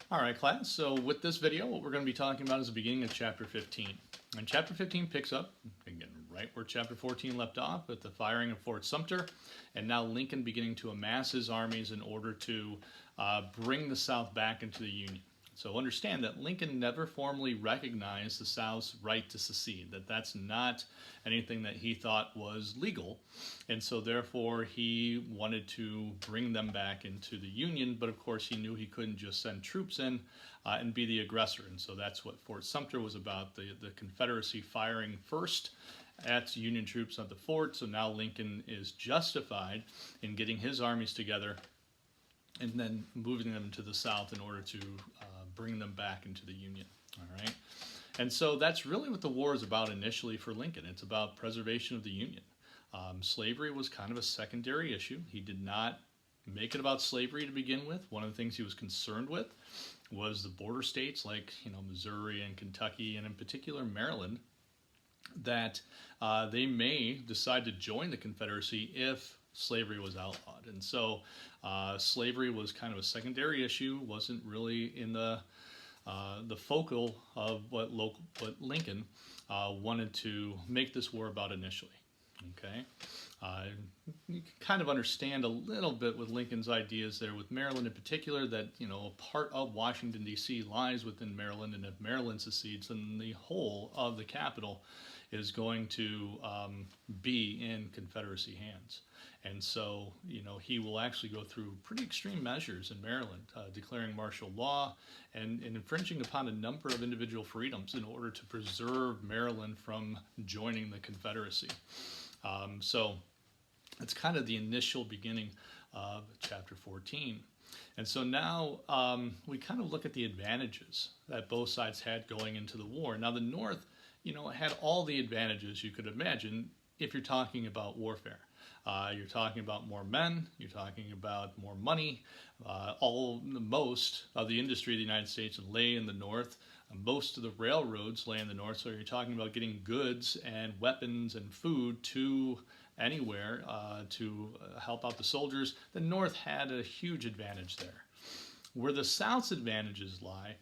All right, class. So with this video, what we're going to be talking about is the beginning of chapter 15. And chapter 15 picks up, again, right where chapter 14 left off with the firing of Fort Sumter, and now Lincoln beginning to amass his armies in order to bring the South back into the Union. So understand that Lincoln never formally recognized the South's right to secede, that that's not anything that he thought was legal. And so therefore he wanted to bring them back into the Union, but of course he knew he couldn't just send troops in and be the aggressor. And so that's what Fort Sumter was about, the Confederacy firing first at Union troops at the fort. So now Lincoln is justified in getting his armies together and then moving them to the South in order to bring them back into the Union. All right. And so that's really what the war is about initially for Lincoln. It's about preservation of the Union. Slavery was kind of a secondary issue. He did not make it about slavery to begin with. One of the things he was concerned with was the border states like Missouri and Kentucky, and in particular Maryland, that they may decide to join the Confederacy if slavery was outlawed. And so slavery was kind of a secondary issue, wasn't really in the focal of what Lincoln wanted to make this war about initially. Okay, you can kind of understand a little bit with Lincoln's ideas there with Maryland in particular, that a part of Washington D.C. lies within Maryland, and if Maryland secedes, then the whole of the capital is going to be in Confederacy hands. And so, he will actually go through pretty extreme measures in Maryland, declaring martial law and infringing upon a number of individual freedoms in order to preserve Maryland from joining the Confederacy. So it's kind of the initial beginning of chapter 14. And so now we kind of look at the advantages that both sides had going into the war. Now the North, had all the advantages you could imagine if you're talking about warfare. You're talking about more men, you're talking about more money. Most of the industry of the United States lay in the North. Most of the railroads lay in the North, so you're talking about getting goods and weapons and food to anywhere to help out the soldiers. The North had a huge advantage there. Where the South's advantages lie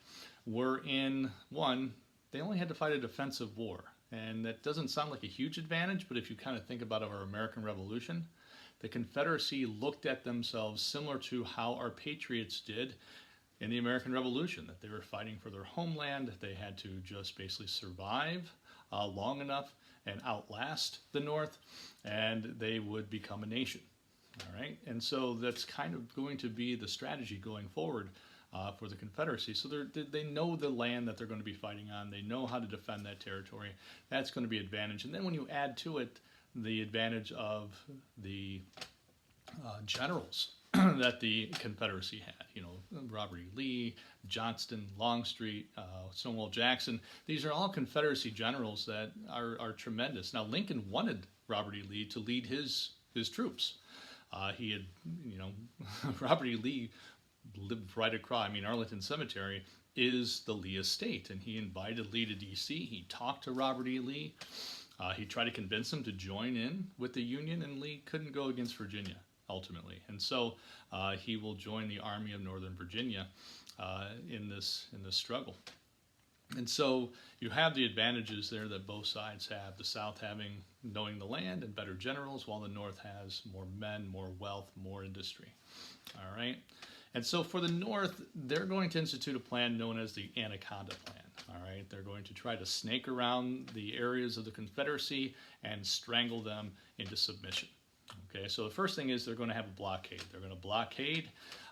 were in, one, they only had to fight a defensive war. And that doesn't sound like a huge advantage, but if you kind of think about our American Revolution, the Confederacy looked at themselves similar to how our patriots did in the American Revolution, that they were fighting for their homeland. They had to just basically survive long enough and outlast the North, and they would become a nation. All right, and so that's kind of going to be the strategy going forward for the Confederacy. So they know the land that they're going to be fighting on. They know how to defend that territory. That's going to be an advantage. And then when you add to it the advantage of the generals that the Confederacy had, Robert E. Lee, Johnston, Longstreet, Stonewall Jackson. These are all Confederacy generals that are tremendous. Now Lincoln wanted Robert E. Lee to lead his troops. He had, Robert E. Lee lived right across. Arlington Cemetery is the Lee estate, and he invited Lee to D.C. He talked to Robert E. Lee. He tried to convince him to join in with the Union, and Lee couldn't go against Virginia ultimately, and so he will join the Army of Northern Virginia in this struggle. And so you have the advantages there that both sides have. The South knowing the land and better generals, while the North has more men, more wealth, more industry. All right. And so for the North, they're going to institute a plan known as the Anaconda Plan. All right, they're going to try to snake around the areas of the Confederacy and strangle them into submission. Okay, so the first thing is they're going to have a blockade. They're going to blockade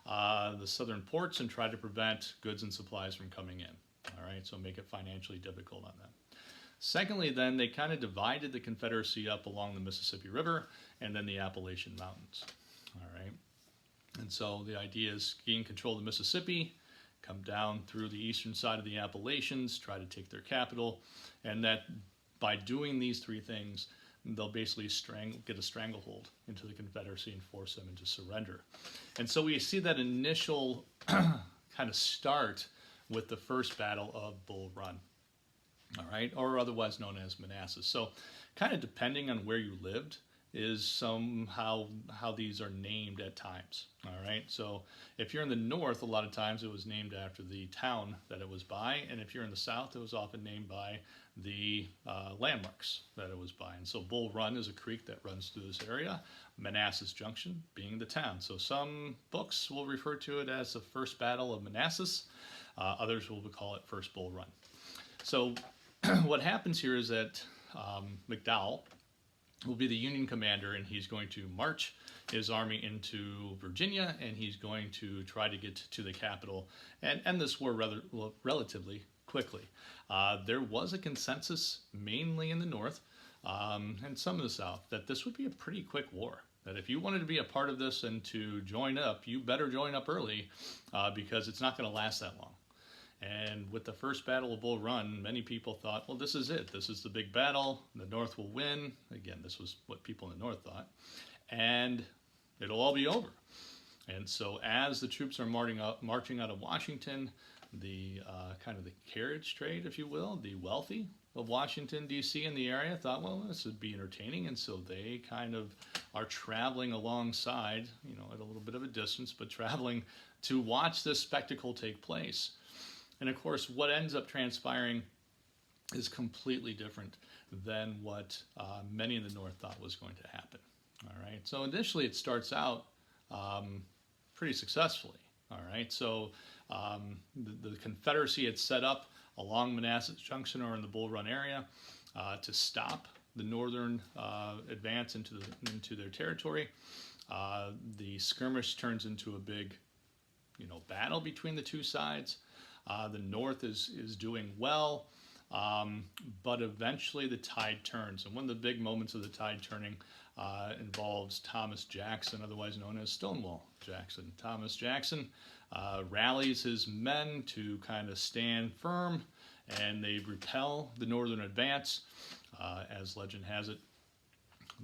the southern ports and try to prevent goods and supplies from coming in. All right, so make it financially difficult on them. Secondly, then, they kind of divided the Confederacy up along the Mississippi River and then the Appalachian Mountains. All right. And so the idea is gain control of the Mississippi, come down through the eastern side of the Appalachians, try to take their capital, and that by doing these three things, they'll basically get a stranglehold into the Confederacy and force them into surrender. And so we see that initial kind of start with the first battle of Bull Run, all right, or otherwise known as Manassas. So kind of depending on where you lived, is somehow how these are named at times. All right, so if you're in the north, a lot of times it was named after the town that it was by, and if you're in the south, it was often named by the landmarks that it was by. And so Bull Run is a creek that runs through this area, Manassas Junction being the town. So some books will refer to it as the First Battle of Manassas, others will call it First Bull Run. So what happens here is that McDowell will be the Union commander, and he's going to march his army into Virginia, and he's going to try to get to the capital and end this war relatively quickly. There was a consensus, mainly in the north and some in the south, that this would be a pretty quick war. That if you wanted to be a part of this and to join up, you better join up early because it's not going to last that long. And with the First Battle of Bull Run, many people thought, well, this is it. This is the big battle. The North will win. Again, this was what people in the North thought. And it'll all be over. And so as the troops are marching out of Washington, the kind of the carriage trade, if you will, the wealthy of Washington, D.C. in the area thought, well, this would be entertaining. And so they kind of are traveling alongside, you know, at a little bit of a distance, but traveling to watch this spectacle take place. And of course, what ends up transpiring is completely different than what many in the North thought was going to happen. All right. So initially, it starts out pretty successfully. All right. So the Confederacy had set up along Manassas Junction or in the Bull Run area to stop the Northern advance into their territory. The skirmish turns into a big, you know, battle between the two sides. The North is doing well, but eventually the tide turns. And one of the big moments of the tide turning involves Thomas Jackson, otherwise known as Stonewall Jackson. Thomas Jackson rallies his men to kind of stand firm, and they repel the Northern advance. As legend has it,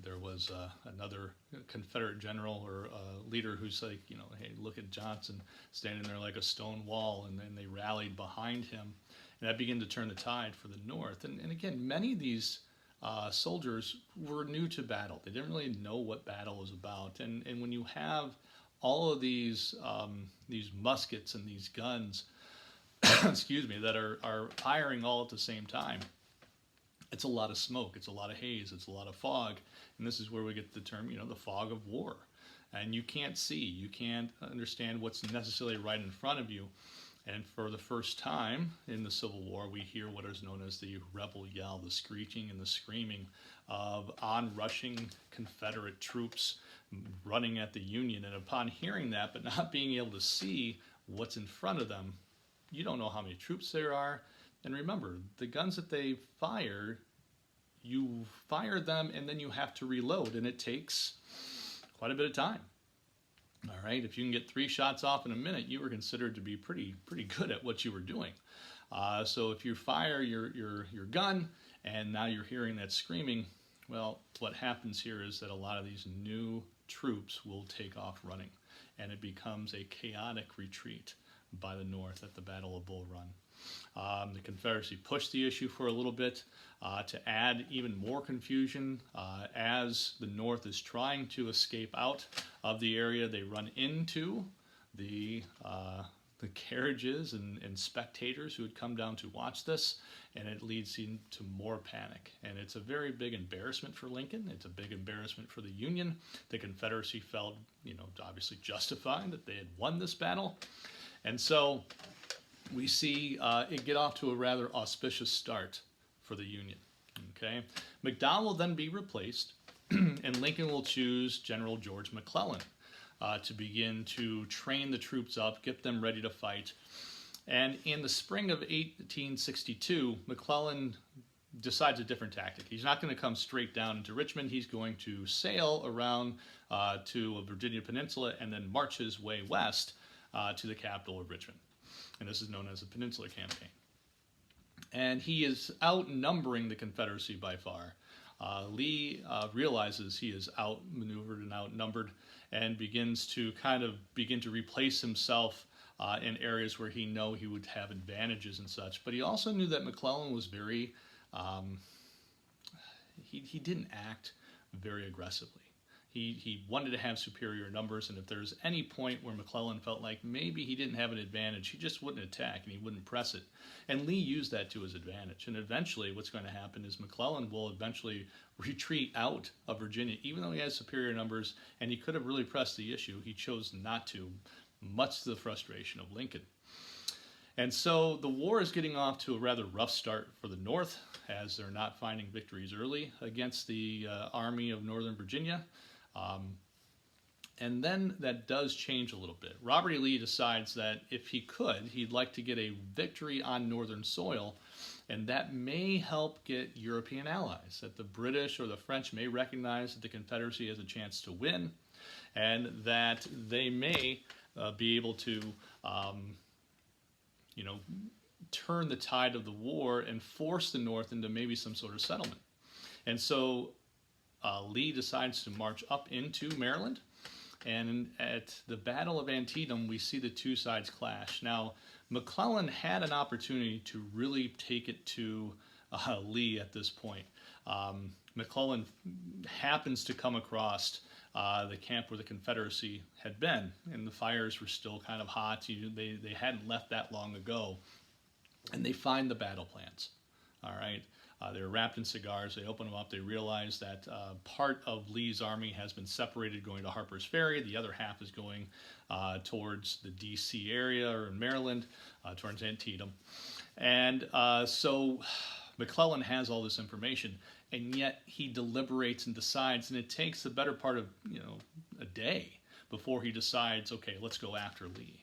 there was another Confederate general or leader who's like, you know, hey, look at Johnson standing there like a stone wall, and then they rallied behind him, and that began to turn the tide for the North. And again, many of these soldiers were new to battle. They didn't really know what battle was about, and when you have all of these muskets and these guns, excuse me, that are firing all at the same time, it's a lot of smoke, it's a lot of haze, it's a lot of fog, and this is where we get the term, you know, the fog of war. And you can't see, you can't understand what's necessarily right in front of you. And for the first time in the Civil War, we hear what is known as the rebel yell, the screeching and the screaming of onrushing Confederate troops running at the Union. And upon hearing that, but not being able to see what's in front of them, you don't know how many troops there are. And remember, the guns that they fire, you fire them and then you have to reload, and it takes quite a bit of time. All right, if you can get 3 shots off in a minute, you were considered to be pretty good at what you were doing. So if you fire your gun and now you're hearing that screaming, well, what happens here is that a lot of these new troops will take off running, and it becomes a chaotic retreat by the North at the Battle of Bull Run. The Confederacy pushed the issue for a little bit to add even more confusion. As the North is trying to escape out of the area, they run into the carriages and spectators who had come down to watch this, and it leads into more panic. And it's a very big embarrassment for Lincoln. It's a big embarrassment for the Union. The Confederacy felt, you know, obviously justified that they had won this battle. And so we see it get off to a rather auspicious start for the Union. Okay, McDowell will then be replaced, and Lincoln will choose General George McClellan to begin to train the troops up, get them ready to fight. And in the spring of 1862, McClellan decides a different tactic. He's not going to come straight down into Richmond. He's going to sail around to a Virginia Peninsula and then march his way west to the capital of Richmond. And this is known as the Peninsula Campaign. And he is outnumbering the Confederacy by far. Lee realizes he is outmaneuvered and outnumbered, and begins to replace himself in areas where he would have advantages and such. But he also knew that McClellan was very, he didn't act very aggressively. He wanted to have superior numbers, and if there's any point where McClellan felt like maybe he didn't have an advantage, he just wouldn't attack and he wouldn't press it. And Lee used that to his advantage. And eventually what's going to happen is McClellan will eventually retreat out of Virginia, even though he has superior numbers, and he could have really pressed the issue. He chose not to, much to the frustration of Lincoln. And so the war is getting off to a rather rough start for the North, as they're not finding victories early against the Army of Northern Virginia. And then that does change a little bit. Robert E. Lee decides that if he could, he'd like to get a victory on Northern soil, and that may help get European allies, that the British or the French may recognize that the Confederacy has a chance to win, and that they may be able to, turn the tide of the war and force the North into maybe some sort of settlement. And so Lee decides to march up into Maryland, and at the Battle of Antietam, we see the two sides clash. Now, McClellan had an opportunity to really take it to Lee at this point. McClellan happens to come across the camp where the Confederacy had been, and the fires were still kind of hot. They hadn't left that long ago, and they find the battle plans. All right. They're wrapped in cigars. They open them up. They realize that part of Lee's army has been separated going to Harper's Ferry. The other half is going towards the D.C. area or in Maryland, towards Antietam. And so McClellan has all this information, and yet he deliberates and decides, and it takes the better part of a day before he decides, okay, let's go after Lee.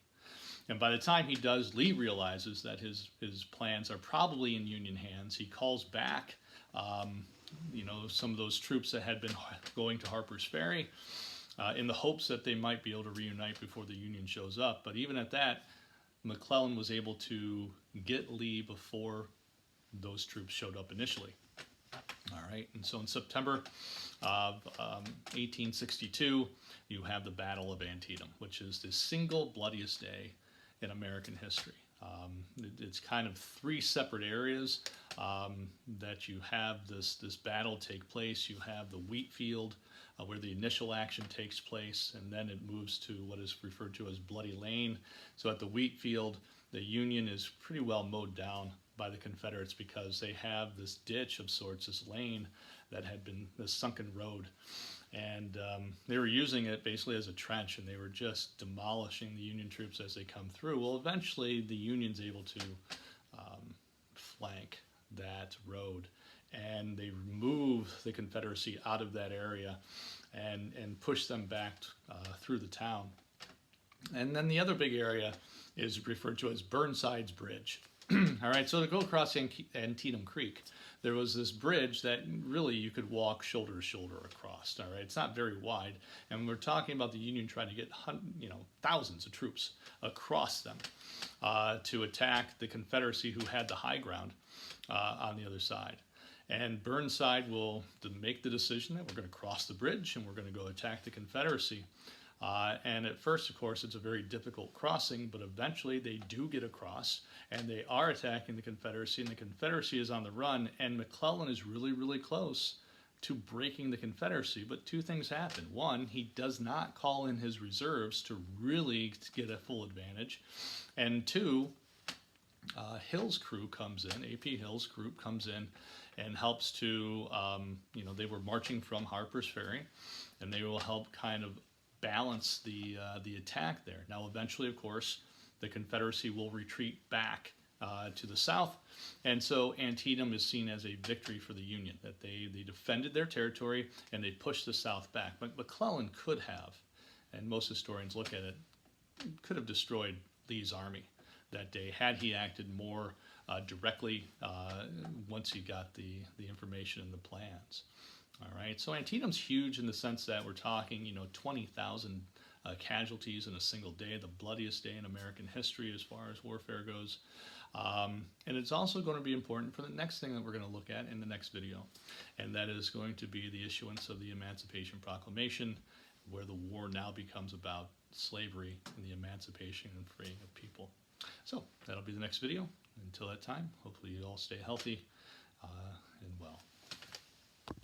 And by the time he does, Lee realizes that his plans are probably in Union hands. He calls back, some of those troops that had been going to Harper's Ferry in the hopes that they might be able to reunite before the Union shows up. But even at that, McClellan was able to get Lee before those troops showed up initially. All right, and so in September of 1862, you have the Battle of Antietam, which is the single bloodiest day in American history. It's kind of three separate areas that you have this battle take place. You have the wheat field where the initial action takes place, and then it moves to what is referred to as Bloody Lane. So at the wheat field, the Union is pretty well mowed down by the Confederates because they have this ditch of sorts, this lane that had been this sunken road. And they were using it basically as a trench, and they were just demolishing the Union troops as they come through. Well, eventually the Union's able to flank that road, and they remove the Confederacy out of that area and push them back through the town. And then the other big area is referred to as Burnside's Bridge. All right, so to go across Antietam Creek, there was this bridge that really you could walk shoulder to shoulder across. All right, it's not very wide, and we're talking about the Union trying to get thousands of troops across them to attack the Confederacy, who had the high ground on the other side. And Burnside will make the decision that we're going to cross the bridge and we're going to go attack the Confederacy. And at first, of course, it's a very difficult crossing, but eventually they do get across, and they are attacking the Confederacy, and the Confederacy is on the run, and McClellan is really, really close to breaking the Confederacy. But two things happen. One, he does not call in his reserves to really get a full advantage. And two, Hill's crew comes in, A.P. Hill's group comes in and helps to, they were marching from Harper's Ferry, and they will help kind of balance the attack there. Now, eventually, of course, the Confederacy will retreat back to the south, and so Antietam is seen as a victory for the Union, that they defended their territory and they pushed the South back. But McClellan could have, and most historians look at it, could have destroyed Lee's army that day had he acted more directly once he got the information and the plans. All right, so Antietam's huge in the sense that we're talking, 20,000 casualties in a single day, the bloodiest day in American history as far as warfare goes. And it's also going to be important for the next thing that we're going to look at in the next video, and that is going to be the issuance of the Emancipation Proclamation, where the war now becomes about slavery and the emancipation and freeing of people. So that'll be the next video. Until that time, hopefully you all stay healthy and well.